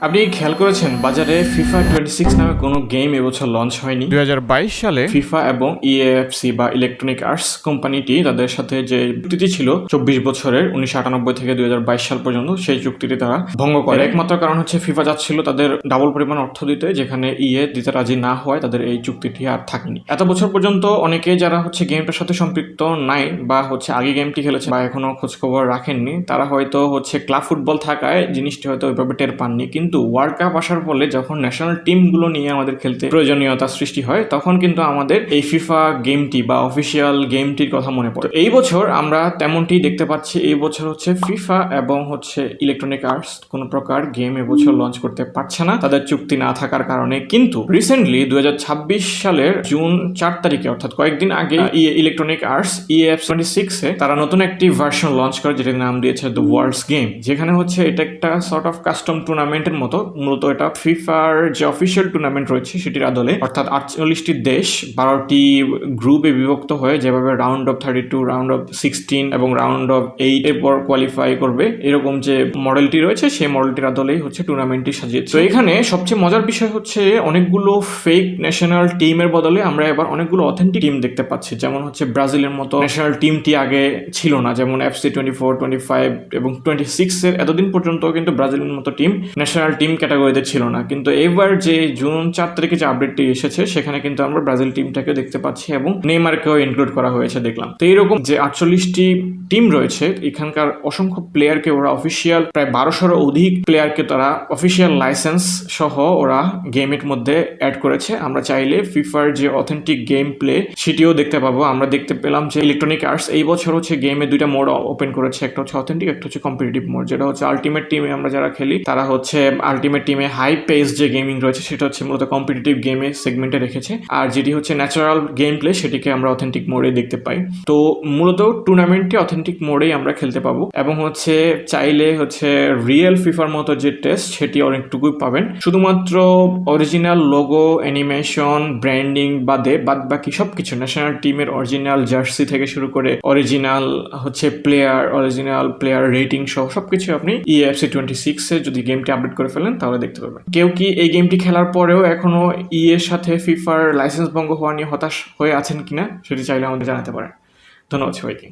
আপনি খেয়াল করেছেন বাজারে FIFA 26 নামে কোনো গেম এবছর লঞ্চ হয়নি। 2022 সালে ফিফা এবং ইএএফসি বা ইলেকট্রনিক আর্টস কোম্পানিটি তাদের সাথে যে চুক্তিটি ছিল 24 বছরের 1998 থেকে 2022 সাল পর্যন্ত, সেই চুক্তিটি তারা ভঙ্গ করে। একমাত্র কারণ হচ্ছে ফিফা যাচ্ছিল তাদের ডাবল পরিমাণ অর্থ দিতে, যেখানে দিতে রাজি না হয় তাদের এই চুক্তিটি আর থাকেনি। এত বছর পর্যন্ত অনেকে যারা গেমটার সাথে সম্পৃক্ত নাই বা আগে গেমটি খেলেছে বা এখনো খোঁজখবর রাখেননি, তারা হয়তো ক্লাব ফুটবল থাকায় জিনিসটি হয়তো ওইভাবে টের পাননি। কিন্তু ওয়ার্ল্ড কাপ আসার ফলে যখন ন্যাশনাল টিমগুলো নিয়ে আমাদের খেলতে প্রয়োজনীয়তা সৃষ্টি হয়, তখন কিন্তু আমাদের এই ফিফা গেমটি বা অফিসিয়াল গেমটির কথা মনে পড়ে। এই বছর আমরা তেমনটি দেখতে পাচ্ছি। এই বছর ফিফা এবং ইলেকট্রনিক আর্টস কোনো প্রকার গেম এবছর লঞ্চ করতে পারছে না তাদের চুক্তি না থাকার কারণে। কিন্তু রিসেন্টলি 2026 সালের জুন 4 তারিখে, অর্থাৎ কয়েকদিন আগে, ইলেকট্রনিক আর্টস EF26 এ তারা নতুন একটি ভার্সন লঞ্চ করে, যেটার নাম দিয়েছে দ্য ওয়ার্ল্ডস গেম। যেখানে এটা একটা সর্ট অফ কাস্টম টুর্নামেন্টের মতো। মূলত এটা ফিফার যে অফিসিয়াল টুর্নামেন্ট রয়েছে সেটির আদলে, অর্থাৎ 48টি দেশ 12টি গ্রুপে বিভক্ত হয়ে যেভাবে রাউন্ড অফ 32, রাউন্ড অফ 16 এবং রাউন্ড অফ 8 এর পর কোয়ালিফাই করবে, এরকম যে মডেলটি রয়েছে সেই মডেলটির আদলেই টুর্নামেন্টটি সাজিয়েছে। তো এখানে সবচেয়ে মজার বিষয় অনেকগুলো ফেক ন্যাশনাল টিমের বদলে আমরা এবার অনেকগুলো অথেন্টিক টিম দেখতে পাচ্ছি। যেমন ব্রাজিলের মতো ন্যাশনাল টিমটি আগে ছিল না, যেমন FC 24, 25 এবং 26 এর এতদিন পর্যন্ত কিন্তু ব্রাজিলের মতো টিম ন্যাশনাল টিম ক্যাটাগরিতে ছিল না। কিন্তু এবার যে জুন 4 তারিখে যে আপডেটটি এসেছে, সেখানে কিন্তু আমরা ব্রাজিল টিমটাকে দেখতে পাচ্ছি এবং নেইমারকেও ইনক্লুড করা হয়েছে দেখলাম। তো এইরকম যে 48টি টিম রয়েছে, এখানকার অসংখ্য প্লেয়ারকে ওরা অফিসিয়াল, প্রায় 1200 অধিক প্লেয়ারকে তারা অফিসিয়াল লাইসেন্স সহ ওরা গেমের মধ্যে অ্যাড করেছে। আমরা চাইলে ফিফার যে অথেন্টিক গেম প্লে সেটিও দেখতে পাবো। আমরা দেখতে পেলাম যে ইলেকট্রনিক আর্টস এই বছর গেমে দুইটা মোড ওপেন করেছে, একটা অথেন্টিক, একটা কম্পিটিটিভ মোড। যেটা আলটিমেট টিমে আমরা যারা খেলি তারা আলটিমেট টিমে হাই পেস যে গেমিং রয়েছে সেটা মূলত কম্পিটিটিভ গেমে সেগমেন্টে রেখেছে, আর যেটি ন্যাচারাল গেম প্লে সেটিকে আমরা অথেন্টিক মোডে দেখতে পাই। তো মূলত টুর্নামেন্টটি অথেন্টিক মোডেই আমরা খেলতে পাবো এবং চাইলে রিয়েল ফিফার মতো যে টেস্ট সেটি অনেকটুকুই পাবেন। শুধুমাত্র অরিজিনাল লোগো, অ্যানিমেশন, ব্র্যান্ডিং বাদ বাকি সবকিছু, ন্যাশনাল টিমের অরিজিনাল জার্সি থেকে শুরু করে অরিজিনাল অরিজিনাল প্লেয়ার রেটিং সহ সবকিছু আপনি EFC26 এ যদি গেমটি আপডেট করে ফেলেন তাহলে দেখতে পাবেন। কেউ কি এই গেমটি খেলার পরেও এখনো এর সাথে ফিফার লাইসেন্স ভঙ্গ হওয়া নিয়ে হতাশ হয়ে আছেন কিনা সেটি চাইলে আমাদের জানাতে পারেন। ধন্যবাদ সবাইকে।